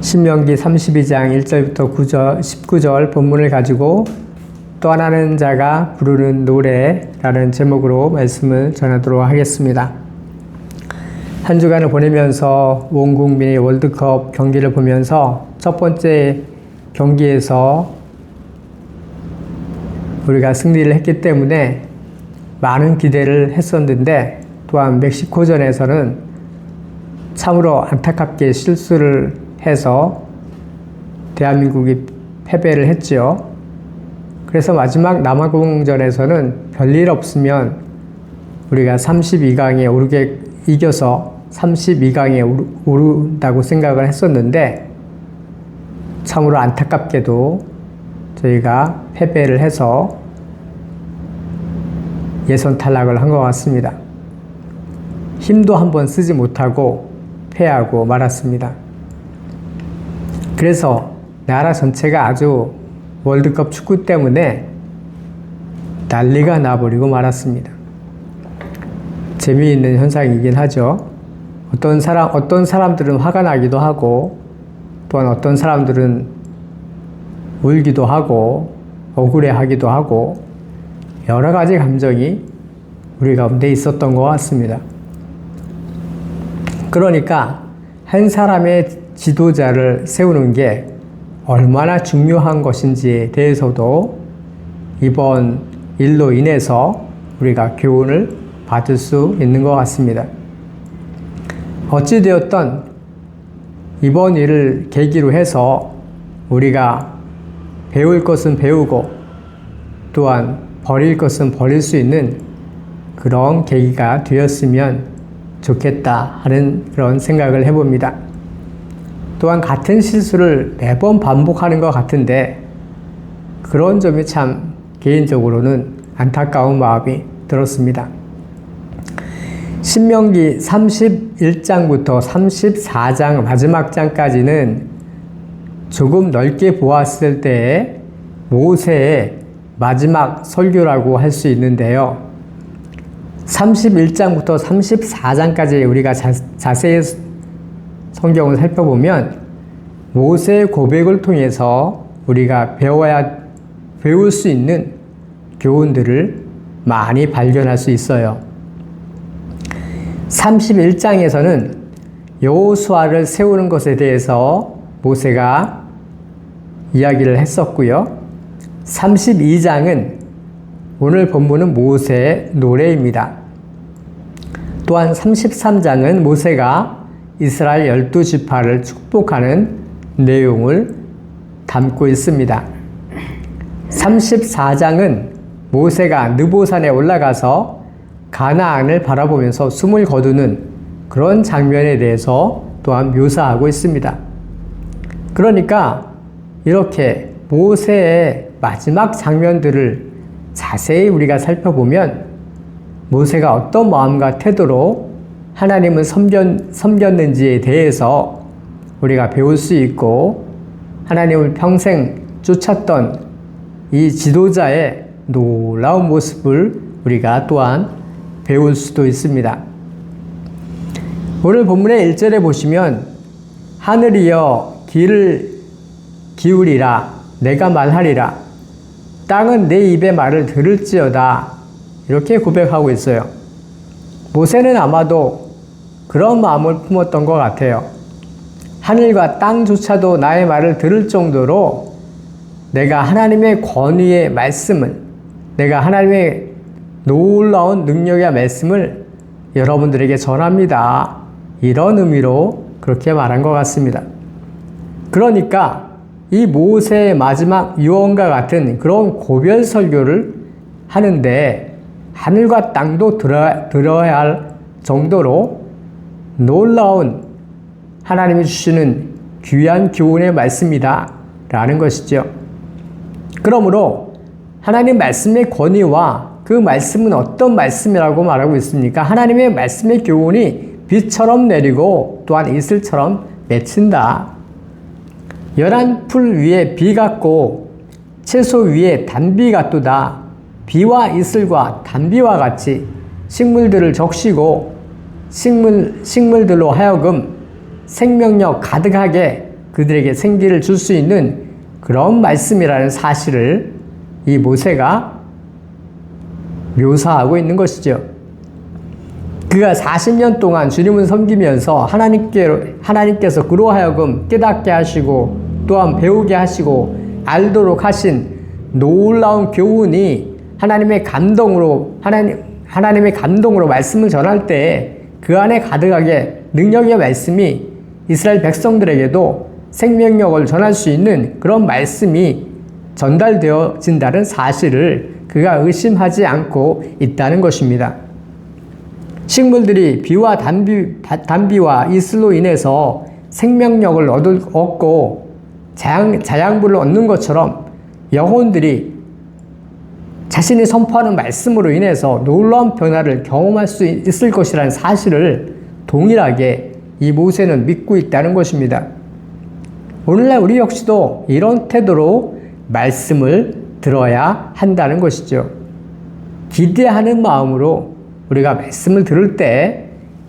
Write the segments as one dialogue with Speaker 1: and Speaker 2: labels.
Speaker 1: 신명기 32장 1절부터 19절 본문을 가지고 떠나는 자가 부르는 노래라는 제목으로 말씀을 전하도록 하겠습니다. 한 주간을 보내면서 온 국민이 월드컵 경기를 보면서 첫 번째 경기에서 우리가 승리를 했기 때문에 많은 기대를 했었는데, 또한 멕시코전에서는 참으로 안타깝게 실수를 해서 대한민국이 패배를 했죠. 그래서 마지막 남아공전에서는 별일 없으면 우리가 32강에 이겨서 32강에 오른다고 생각을 했었는데, 참으로 안타깝게도 저희가 패배를 해서 예선 탈락을 한 것 같습니다. 힘도 한번 쓰지 못하고 패하고 말았습니다. 그래서 나라 전체가 아주 월드컵 축구 때문에 난리가 나버리고 말았습니다. 재미있는 현상이긴 하죠. 어떤 사람들은 화가 나기도 하고, 또한 어떤 사람들은 울기도 하고 억울해하기도 하고 여러 가지 감정이 우리 가운데 있었던 것 같습니다. 그러니까 한 사람의 지도자를 세우는 게 얼마나 중요한 것인지에 대해서도 이번 일로 인해서 우리가 교훈을 받을 수 있는 것 같습니다. 어찌되었던 이번 일을 계기로 해서 우리가 배울 것은 배우고 또한 버릴 것은 버릴 수 있는 그런 계기가 되었으면 좋겠다 하는 그런 생각을 해봅니다. 또한 같은 실수를 매번 반복하는 것 같은데 그런 점이 참 개인적으로는 안타까운 마음이 들었습니다. 신명기 31장부터 34장 마지막 장까지는 조금 넓게 보았을 때의 모세의 마지막 설교라고 할 수 있는데요. 31장부터 34장까지 우리가 자세히 성경을 살펴보면 모세의 고백을 통해서 우리가 배울 수 있는 교훈들을 많이 발견할 수 있어요. 31장에서는 여호수아를 세우는 것에 대해서 모세가 이야기를 했었고요. 32장은 오늘 본문은 모세의 노래입니다. 또한 33장은 모세가 이스라엘 12지파를 축복하는 내용을 담고 있습니다. 34장은 모세가 느보산에 올라가서 가나안을 바라보면서 숨을 거두는 그런 장면에 대해서 또한 묘사하고 있습니다. 그러니까 이렇게 모세의 마지막 장면들을 자세히 우리가 살펴보면 모세가 어떤 마음과 태도로 하나님을 섬겼는지에 대해서 우리가 배울 수 있고, 하나님을 평생 쫓았던 이 지도자의 놀라운 모습을 우리가 또한 배울 수도 있습니다. 오늘 본문의 1절에 보시면 하늘이여 귀를 기울이라 내가 말하리라 땅은 내 입의 말을 들을지어다 이렇게 고백하고 있어요. 모세는 아마도 그런 마음을 품었던 것 같아요. 하늘과 땅조차도 나의 말을 들을 정도로 내가 하나님의 권위의 말씀을, 내가 하나님의 놀라운 능력의 말씀을 여러분들에게 전합니다. 이런 의미로 그렇게 말한 것 같습니다. 그러니까 이 모세의 마지막 유언과 같은 그런 고별 설교를 하는데 하늘과 땅도 들어야 할 정도로 놀라운 하나님이 주시는 귀한 교훈의 말씀이다 라는 것이죠. 그러므로 하나님 말씀의 권위와 그 말씀은 어떤 말씀이라고 말하고 있습니까? 하나님의 말씀의 교훈이 비처럼 내리고 또한 이슬처럼 맺힌다. 열한 풀 위에 비 같고 채소 위에 단비 같도다. 비와 이슬과 단비와 같이 식물들을 적시고 식물들로 하여금 생명력 가득하게 그들에게 생기를 줄 수 있는 그런 말씀이라는 사실을 이 모세가 묘사하고 있는 것이죠. 그가 40년 동안 주님을 섬기면서 하나님께서 그로 하여금 깨닫게 하시고 또한 배우게 하시고 알도록 하신 놀라운 교훈이 하나님의 감동으로 말씀을 전할 때 그 안에 가득하게 능력의 말씀이 이스라엘 백성들에게도 생명력을 전할 수 있는 그런 말씀이 전달되어진다는 사실을 그가 의심하지 않고 있다는 것입니다. 식물들이 비와 단비와 이슬로 인해서 생명력을 얻고 자양분을 얻는 것처럼 영혼들이 자신이 선포하는 말씀으로 인해서 놀라운 변화를 경험할 수 있을 것이라는 사실을 동일하게 이 모세는 믿고 있다는 것입니다. 오늘날 우리 역시도 이런 태도로 말씀을 들어야 한다는 것이죠. 기대하는 마음으로 우리가 말씀을 들을 때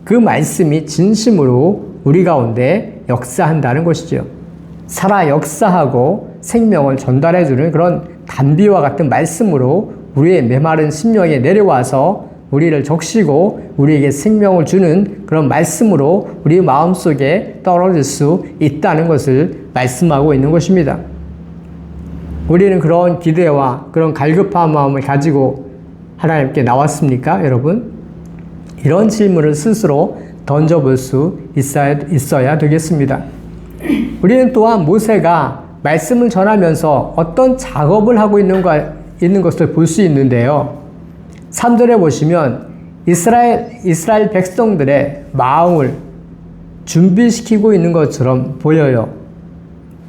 Speaker 1: 그 말씀이 진심으로 우리 가운데 역사한다는 것이죠. 살아 역사하고 생명을 전달해주는 그런 단비와 같은 말씀으로 우리의 메마른 심령에 내려와서 우리를 적시고 우리에게 생명을 주는 그런 말씀으로 우리 마음속에 떨어질 수 있다는 것을 말씀하고 있는 것입니다. 우리는 그런 기대와 그런 갈급한 마음을 가지고 하나님께 나왔습니까, 여러분? 이런 질문을 스스로 던져볼 수 있어야 되겠습니다. 우리는 또한 모세가 말씀을 전하면서 어떤 작업을 하고 있는 것을 볼 수 있는데요. 3절에 보시면 이스라엘 백성들의 마음을 준비시키고 있는 것처럼 보여요.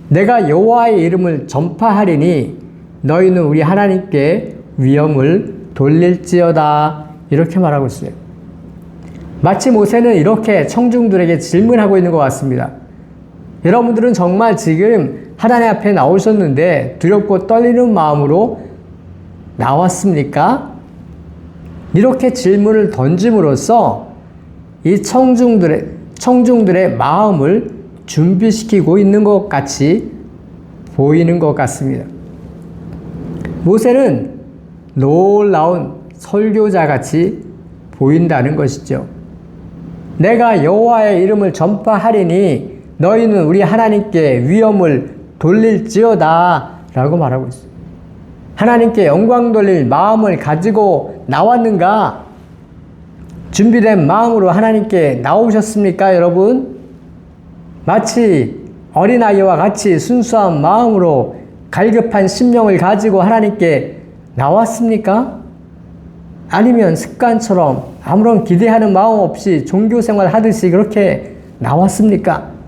Speaker 1: 내가 여호와의 이름을 전파하리니 너희는 우리 하나님께 위엄을 돌릴지어다, 이렇게 말하고 있어요. 마치 모세는 이렇게 청중들에게 질문하고 있는 것 같습니다. 여러분들은 정말 지금 하나님 앞에 나오셨는데 두렵고 떨리는 마음으로 나왔습니까? 이렇게 질문을 던짐으로써 이 청중들의 마음을 준비시키고 있는 것 같이 보이는 것 같습니다. 모세는 놀라운 설교자 같이 보인다는 것이죠. 내가 여호와의 이름을 전파하리니 너희는 우리 하나님께 위엄을 돌릴지어다 라고 말하고 있어요. 하나님께 영광 돌릴 마음을 가지고 나왔는가? 준비된 마음으로 하나님께 나오셨습니까, 여러분? 마치 어린아이와 같이 순수한 마음으로 갈급한 심령을 가지고 하나님께 나왔습니까? 아니면 습관처럼 아무런 기대하는 마음 없이 종교생활 하듯이 그렇게 나왔습니까?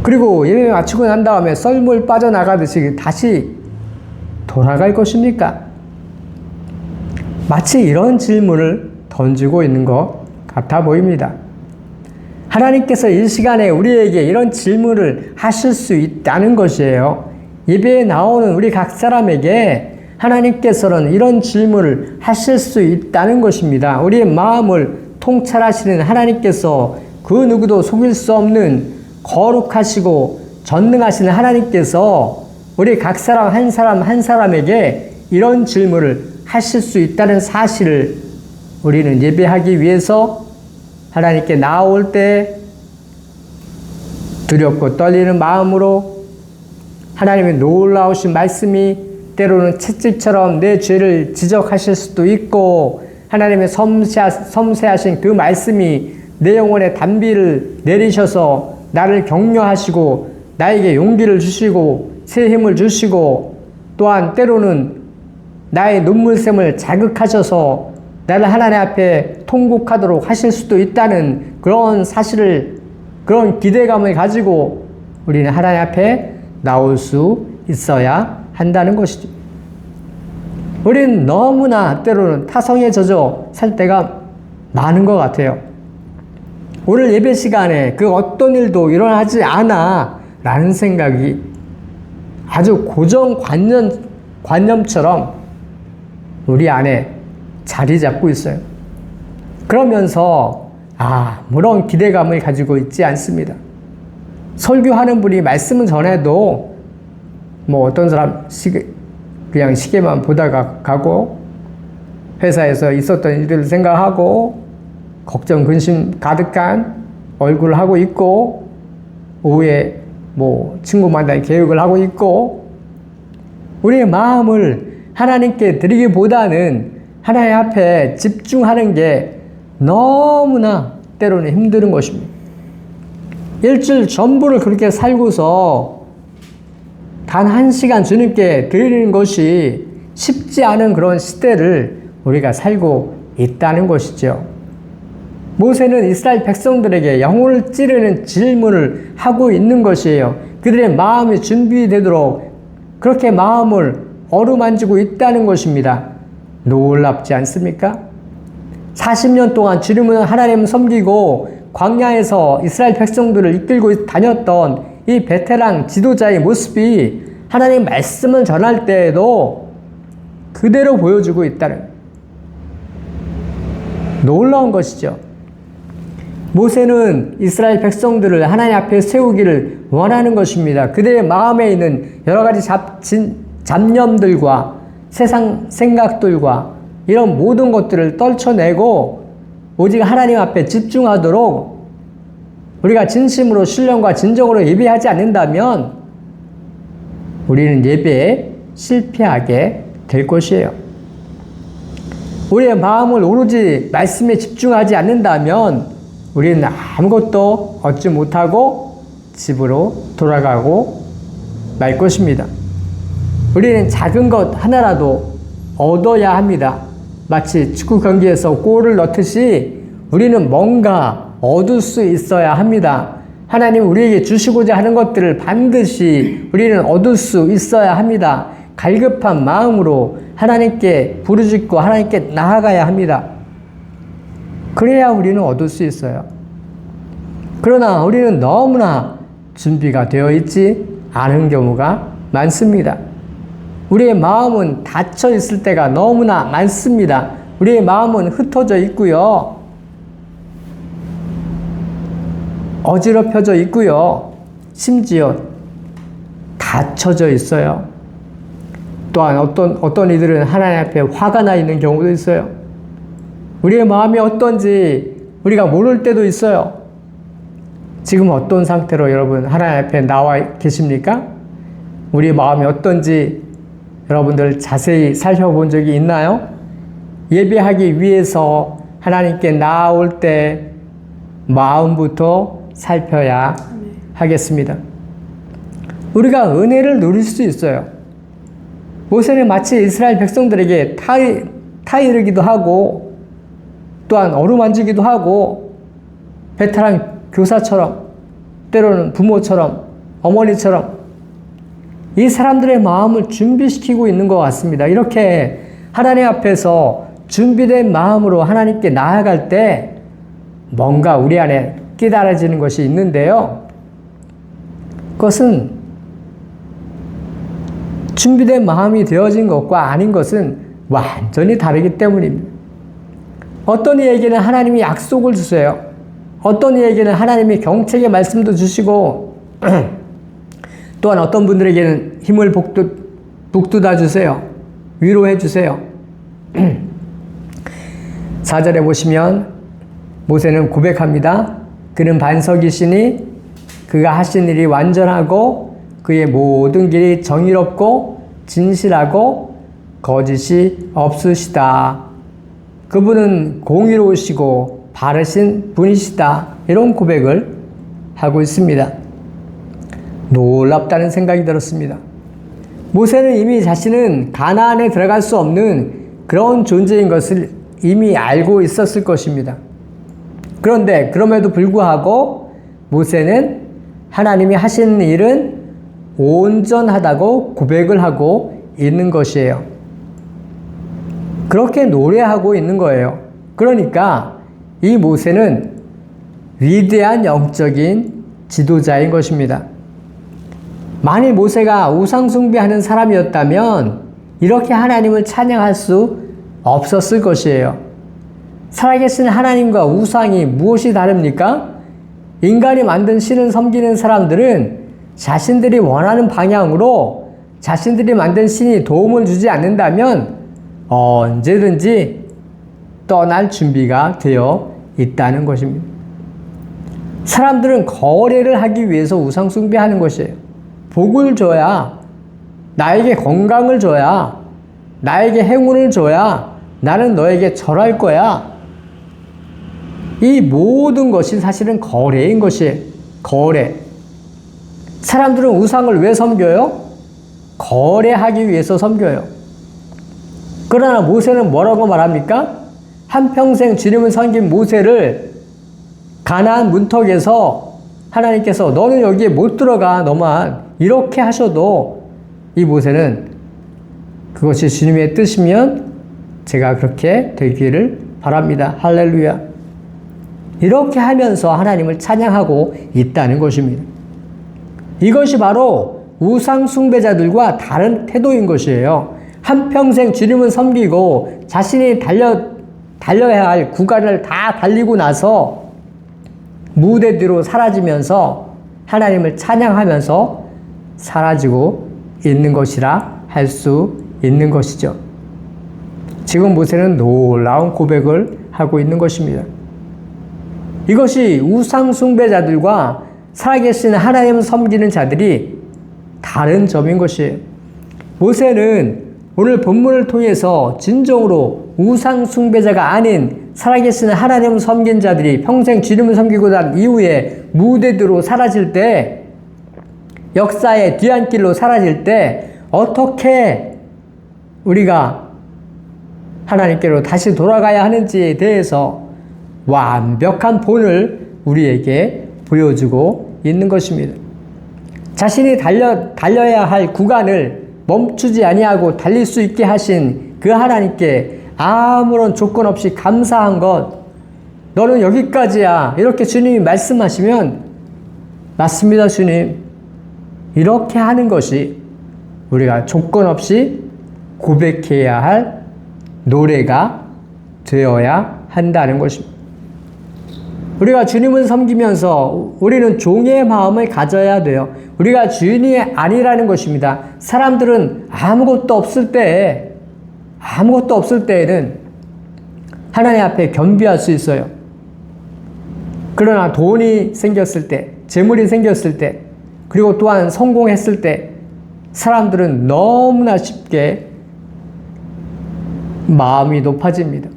Speaker 1: 그리고 예배 마치고 난 다음에 썰물 빠져나가듯이 다시 돌아갈 것입니까? 마치 이런 질문을 던지고 있는 것 같아 보입니다. 하나님께서 이 시간에 우리에게 이런 질문을 하실 수 있다는 것이에요. 예배에 나오는 우리 각 사람에게 하나님께서는 이런 질문을 하실 수 있다는 것입니다. 우리의 마음을 통찰하시는 하나님께서 그 누구도 속일 수 없는 거룩하시고 전능하시는 하나님께서 우리 각 사람 한 사람에게 이런 질문을 하실 수 있다는 사실을 우리는 예배하기 위해서 하나님께 나올 때 두렵고 떨리는 마음으로 하나님의 놀라우신 말씀이 때로는 채찍처럼 내 죄를 지적하실 수도 있고 하나님의 섬세하신 그 말씀이 내 영혼에 단비를 내리셔서 나를 격려하시고 나에게 용기를 주시고 새 힘을 주시고 또한 때로는 나의 눈물샘을 자극하셔서 나를 하나님 앞에 통곡하도록 하실 수도 있다는 그런 사실을, 그런 기대감을 가지고 우리는 하나님 앞에 나올 수 있어야 한다는 것이죠. 우리는 너무나 때로는 타성에 젖어 살 때가 많은 것 같아요. 오늘 예배 시간에 그 어떤 일도 일어나지 않아 라는 생각이 아주 고정관념처럼 우리 안에 자리 잡고 있어요. 그러면서 아무런 기대감을 가지고 있지 않습니다. 설교하는 분이 말씀은 전해도 뭐 어떤 사람 그냥 시계만 보다가 가고 회사에서 있었던 일들을 생각하고 걱정 근심 가득한 얼굴을 하고 있고 오후에 뭐 친구 만날 계획을 하고 있고 우리의 마음을 하나님께 드리기보다는 하나님 앞에 집중하는 게 너무나 때로는 힘든 것입니다. 일주일 전부를 그렇게 살고서 단 1시간 주님께 드리는 것이 쉽지 않은 그런 시대를 우리가 살고 있다는 것이죠. 모세는 이스라엘 백성들에게 영혼을 찌르는 질문을 하고 있는 것이에요. 그들의 마음이 준비되도록 그렇게 마음을 어루만지고 있다는 것입니다. 놀랍지 않습니까? 40년 동안 주님은 하나님을 섬기고 광야에서 이스라엘 백성들을 이끌고 다녔던 이 베테랑 지도자의 모습이 하나님의 말씀을 전할 때에도 그대로 보여주고 있다는 놀라운 것이죠. 모세는 이스라엘 백성들을 하나님 앞에 세우기를 원하는 것입니다. 그들의 마음에 있는 여러 가지 잡념들과 세상 생각들과 이런 모든 것들을 떨쳐내고 오직 하나님 앞에 집중하도록 우리가 진심으로 신령과 진정으로 예배하지 않는다면 우리는 예배에 실패하게 될 것이에요. 우리의 마음을 오로지 말씀에 집중하지 않는다면 우리는 아무것도 얻지 못하고 집으로 돌아가고 말 것입니다. 우리는 작은 것 하나라도 얻어야 합니다. 마치 축구 경기에서 골을 넣듯이 우리는 뭔가 얻을 수 있어야 합니다. 하나님 우리에게 주시고자 하는 것들을 반드시 우리는 얻을 수 있어야 합니다. 갈급한 마음으로 하나님께 부르짖고 하나님께 나아가야 합니다. 그래야 우리는 얻을 수 있어요. 그러나 우리는 너무나 준비가 되어 있지 않은 경우가 많습니다. 우리의 마음은 닫혀 있을 때가 너무나 많습니다. 우리의 마음은 흩어져 있고요. 어지럽혀져 있고요. 심지어 닫혀져 있어요. 또한 어떤 이들은 하나님 앞에 화가 나 있는 경우도 있어요. 우리의 마음이 어떤지 우리가 모를 때도 있어요. 지금 어떤 상태로 여러분 하나님 앞에 나와 계십니까? 우리의 마음이 어떤지 여러분들 자세히 살펴본 적이 있나요? 예배하기 위해서 하나님께 나아올 때 마음부터 살펴야 하겠습니다. 우리가 은혜를 누릴 수 있어요. 모세는 마치 이스라엘 백성들에게 타이르기도 하고 또한 어루만지기도 하고 베테랑 교사처럼 때로는 부모처럼 어머니처럼 이 사람들의 마음을 준비시키고 있는 것 같습니다. 이렇게 하나님 앞에서 준비된 마음으로 하나님께 나아갈 때 뭔가 우리 안에 깨달아지는 것이 있는데요. 그것은 준비된 마음이 되어진 것과 아닌 것은 완전히 다르기 때문입니다. 어떤 이에게는 하나님이 약속을 주세요. 어떤 이에게는 하나님이 경책의 말씀도 주시고 또한 어떤 분들에게는 힘을 북돋아 주세요. 위로해 주세요. 4절에 보시면 모세는 고백합니다. 그는 반석이시니 그가 하신 일이 완전하고 그의 모든 길이 정의롭고 진실하고 거짓이 없으시다. 그분은 공의로우시고 바르신 분이시다. 이런 고백을 하고 있습니다. 놀랍다는 생각이 들었습니다. 모세는 이미 자신은 가나안에 들어갈 수 없는 그런 존재인 것을 이미 알고 있었을 것입니다. 그런데 그럼에도 불구하고 모세는 하나님이 하시는 일은 온전하다고 고백을 하고 있는 것이에요. 그렇게 노래하고 있는 거예요. 그러니까 이 모세는 위대한 영적인 지도자인 것입니다. 만일 모세가 우상숭배하는 사람이었다면 이렇게 하나님을 찬양할 수 없었을 것이에요. 살아계신 하나님과 우상이 무엇이 다릅니까? 인간이 만든 신을 섬기는 사람들은 자신들이 원하는 방향으로 자신들이 만든 신이 도움을 주지 않는다면 언제든지 떠날 준비가 되어 있다는 것입니다. 사람들은 거래를 하기 위해서 우상 숭배하는 것이에요. 복을 줘야, 나에게 건강을 줘야, 나에게 행운을 줘야 나는 너에게 절할 거야. 이 모든 것이 사실은 거래인 것이에요. 거래. 사람들은 우상을 왜 섬겨요? 거래하기 위해서 섬겨요. 그러나 모세는 뭐라고 말합니까? 한평생 주님을 섬긴 모세를 가나안 문턱에서 하나님께서 너는 여기에 못 들어가, 너만 이렇게 하셔도 이 모세는 그것이 주님의 뜻이면 제가 그렇게 되기를 바랍니다. 할렐루야. 이렇게 하면서 하나님을 찬양하고 있다는 것입니다. 이것이 바로 우상 숭배자들과 다른 태도인 것이에요. 한평생 주님을 섬기고 자신이 달려야 할 구간을 다 달리고 나서 무대 뒤로 사라지면서 하나님을 찬양하면서 사라지고 있는 것이라 할 수 있는 것이죠. 지금 모세는 놀라운 고백을 하고 있는 것입니다. 이것이 우상 숭배자들과 살아계신 하나님을 섬기는 자들이 다른 점인 것이에요. 모세는 오늘 본문을 통해서 진정으로 우상 숭배자가 아닌 살아계신 하나님을 섬긴 자들이 평생 주님을 섬기고 난 이후에 무대대로 사라질 때, 역사의 뒤안길로 사라질 때 어떻게 우리가 하나님께로 다시 돌아가야 하는지에 대해서 완벽한 본을 우리에게 보여주고 있는 것입니다. 자신이 달려야 할 구간을 멈추지 아니하고 달릴 수 있게 하신 그 하나님께 아무런 조건 없이 감사한 것, 너는 여기까지야, 이렇게 주님이 말씀하시면 맞습니다 주님, 이렇게 하는 것이 우리가 조건 없이 고백해야 할 노래가 되어야 한다는 것입니다. 우리가 주님을 섬기면서 우리는 종의 마음을 가져야 돼요. 우리가 주인이 아니라는 것입니다. 사람들은 아무것도 없을 때에는 하나님 앞에 겸비할 수 있어요. 그러나 돈이 생겼을 때, 재물이 생겼을 때, 그리고 또한 성공했을 때 사람들은 너무나 쉽게 마음이 높아집니다.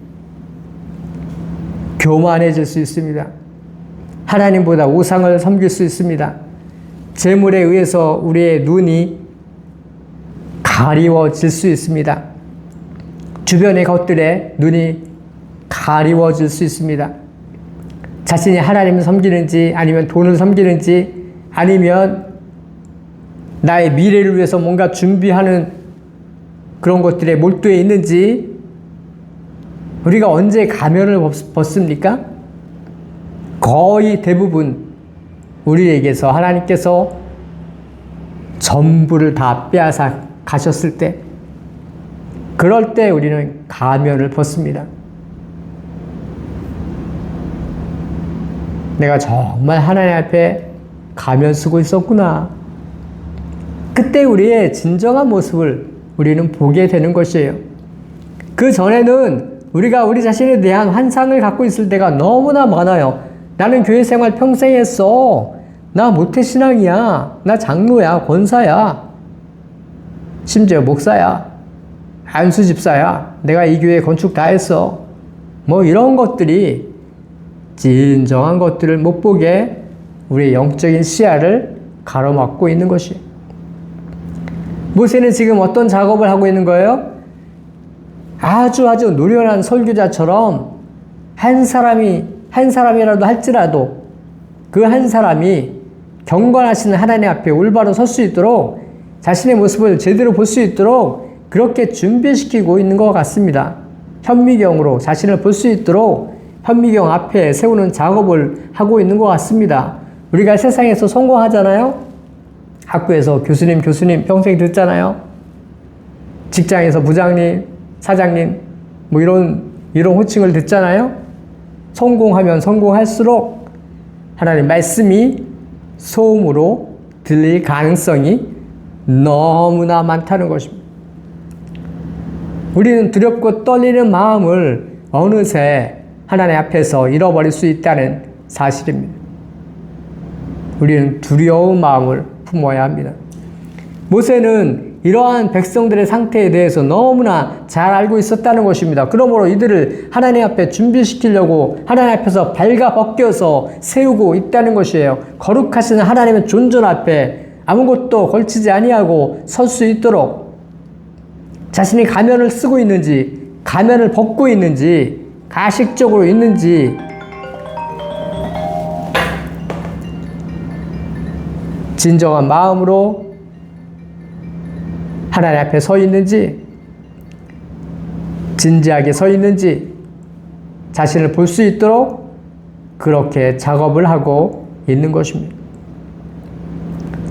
Speaker 1: 교만해질 수 있습니다. 하나님보다 우상을 섬길 수 있습니다. 재물에 의해서 우리의 눈이 가리워질 수 있습니다. 주변의 것들에 눈이 가리워질 수 있습니다. 자신이 하나님을 섬기는지 아니면 돈을 섬기는지 아니면 나의 미래를 위해서 뭔가 준비하는 그런 것들에 몰두해 있는지, 우리가 언제 가면을 벗습니까? 거의 대부분 우리에게서 하나님께서 전부를 다 빼앗아 가셨을 때, 그럴 때 우리는 가면을 벗습니다. 내가 정말 하나님 앞에 가면 쓰고 있었구나. 그때 우리의 진정한 모습을 우리는 보게 되는 것이에요. 그 전에는 우리가 우리 자신에 대한 환상을 갖고 있을 때가 너무나 많아요. 나는 교회 생활 평생 했어. 나 모태신앙이야. 나 장로야. 권사야. 심지어 목사야. 안수집사야. 내가 이 교회 건축 다 했어. 뭐 이런 것들이 진정한 것들을 못 보게 우리의 영적인 시야를 가로막고 있는 것이. 모세는 지금 어떤 작업을 하고 있는 거예요? 아주 노련한 설교자처럼 한 사람이라도 할지라도 그 한 사람이 경건하신 하나님 앞에 올바로 설 수 있도록, 자신의 모습을 제대로 볼 수 있도록 그렇게 준비시키고 있는 것 같습니다. 현미경으로 자신을 볼 수 있도록 현미경 앞에 세우는 작업을 하고 있는 것 같습니다. 우리가 세상에서 성공하잖아요. 학교에서 교수님 평생 듣잖아요. 직장에서 부장님, 사장님 뭐 이런 호칭을 듣잖아요. 성공하면 성공할수록 하나님 말씀이 소음으로 들릴 가능성이 너무나 많다는 것입니다. 우리는 두렵고 떨리는 마음을 어느새 하나님 앞에서 잃어버릴 수 있다는 사실입니다. 우리는 두려운 마음을 품어야 합니다. 모세는 이러한 백성들의 상태에 대해서 너무나 잘 알고 있었다는 것입니다. 그러므로 이들을 하나님 앞에 준비시키려고 하나님 앞에서 발가벗겨서 세우고 있다는 것이에요. 거룩하신 하나님의 존전 앞에 아무것도 걸치지 아니하고 설 수 있도록 자신이 가면을 쓰고 있는지, 가면을 벗고 있는지, 가식적으로 있는지, 진정한 마음으로 하나님 앞에 서 있는지, 진지하게 서 있는지 자신을 볼 수 있도록 그렇게 작업을 하고 있는 것입니다.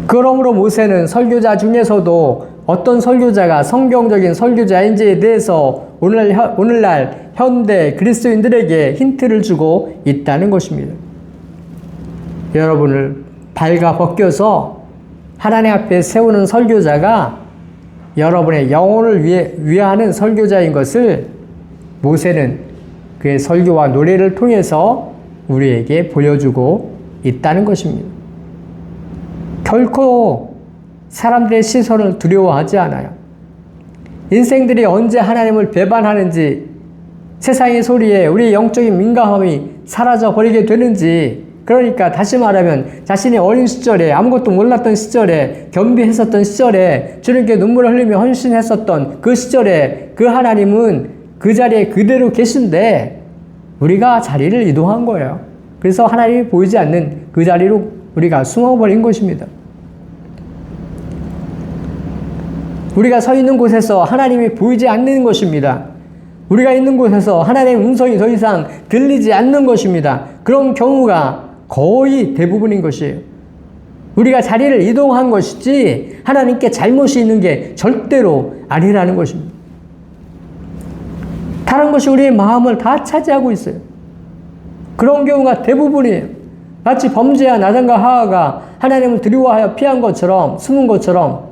Speaker 1: 그러므로 모세는 설교자 중에서도 어떤 설교자가 성경적인 설교자인지에 대해서 오늘날 현대 그리스도인들에게 힌트를 주고 있다는 것입니다. 여러분을 발가벗겨서 하나님 앞에 세우는 설교자가 여러분의 영혼을 위하는 설교자인 것을 모세는 그의 설교와 노래를 통해서 우리에게 보여주고 있다는 것입니다. 결코 사람들의 시선을 두려워하지 않아요. 인생들이 언제 하나님을 배반하는지, 세상의 소리에 우리의 영적인 민감함이 사라져버리게 되는지, 그러니까 다시 말하면 자신이 어린 시절에 아무것도 몰랐던 시절에 겸비했었던 시절에 주님께 눈물을 흘리며 헌신했었던 그 시절에 그 하나님은 그 자리에 그대로 계신데 우리가 자리를 이동한 거예요. 그래서 하나님이 보이지 않는 그 자리로 우리가 숨어버린 것입니다. 우리가 서 있는 곳에서 하나님이 보이지 않는 것입니다. 우리가 있는 곳에서 하나님의 음성이 더 이상 들리지 않는 것입니다. 그런 경우가 거의 대부분인 것이에요. 우리가 자리를 이동한 것이지 하나님께 잘못이 있는 게 절대로 아니라는 것입니다. 다른 것이 우리의 마음을 다 차지하고 있어요. 그런 경우가 대부분이에요. 마치 범죄한 아담과 하와가 하나님을 두려워하여 피한 것처럼, 숨은 것처럼,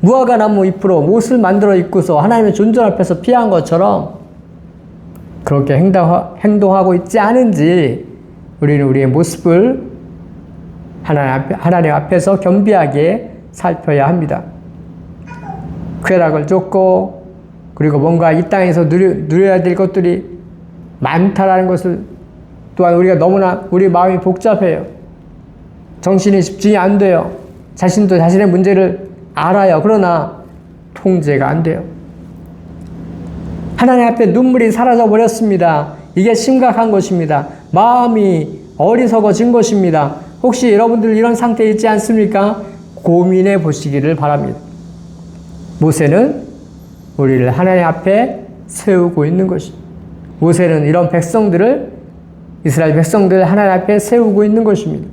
Speaker 1: 무화과 나무 잎으로 옷을 만들어 입고서 하나님의 존전 앞에서 피한 것처럼 그렇게 행동하고 있지 않은지 우리는 우리의 모습을 하나님 앞에서 겸비하게 살펴야 합니다. 쾌락을 쫓고 그리고 뭔가 이 땅에서 누려야 될 것들이 많다라는 것을 또한 우리가 너무나 우리 마음이 복잡해요. 정신이 집중이 안 돼요. 자신도 자신의 문제를 알아요. 그러나 통제가 안 돼요. 하나님 앞에 눈물이 사라져 버렸습니다. 이게 심각한 것입니다. 마음이 어리석어진 것입니다. 혹시 여러분들 이런 상태에 있지 않습니까? 고민해 보시기를 바랍니다. 모세는 우리를 하나님 앞에 세우고 있는 것입니다. 모세는 이런 백성들을, 이스라엘 백성들을 하나님 앞에 세우고 있는 것입니다.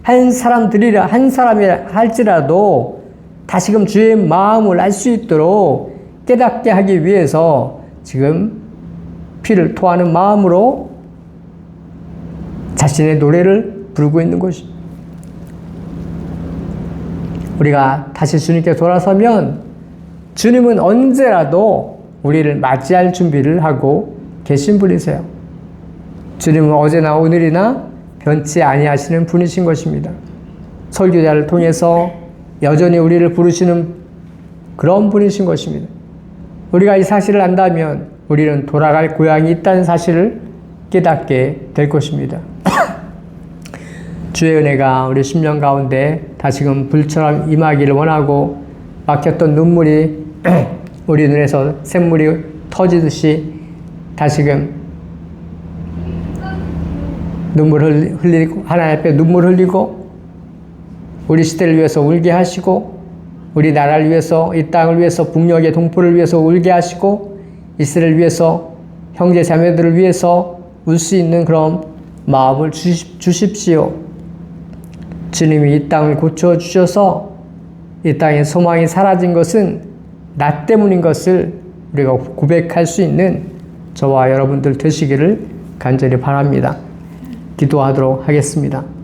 Speaker 1: 한 사람이 할지라도 다시금 주의 마음을 알 수 있도록 깨닫게 하기 위해서 지금 피를 토하는 마음으로 자신의 노래를 부르고 있는 것입니다. 우리가 다시 주님께 돌아서면 주님은 언제라도 우리를 맞이할 준비를 하고 계신 분이세요. 주님은 어제나 오늘이나 변치 아니하시는 분이신 것입니다. 설교자를 통해서 여전히 우리를 부르시는 그런 분이신 것입니다. 우리가 이 사실을 안다면 우리는 돌아갈 고향이 있다는 사실을 깨닫게 될 것입니다. 주의 은혜가 우리 심령 가운데 다시금 불처럼 임하기를 원하고 막혔던 눈물이 우리 눈에서 샘물이 터지듯이 다시금 눈물 흘리고 하나님 앞에 눈물 흘리고 우리 시대를 위해서 울게 하시고 우리 나라를 위해서 이 땅을 위해서 북녘의 동포를 위해서 울게 하시고 이스라엘을 위해서 형제 자매들을 위해서 울 수 있는 그런 마음을 주십시오. 주님이 이 땅을 고쳐주셔서 이 땅에 소망이 사라진 것은 나 때문인 것을 우리가 고백할 수 있는 저와 여러분들 되시기를 간절히 바랍니다. 기도하도록 하겠습니다.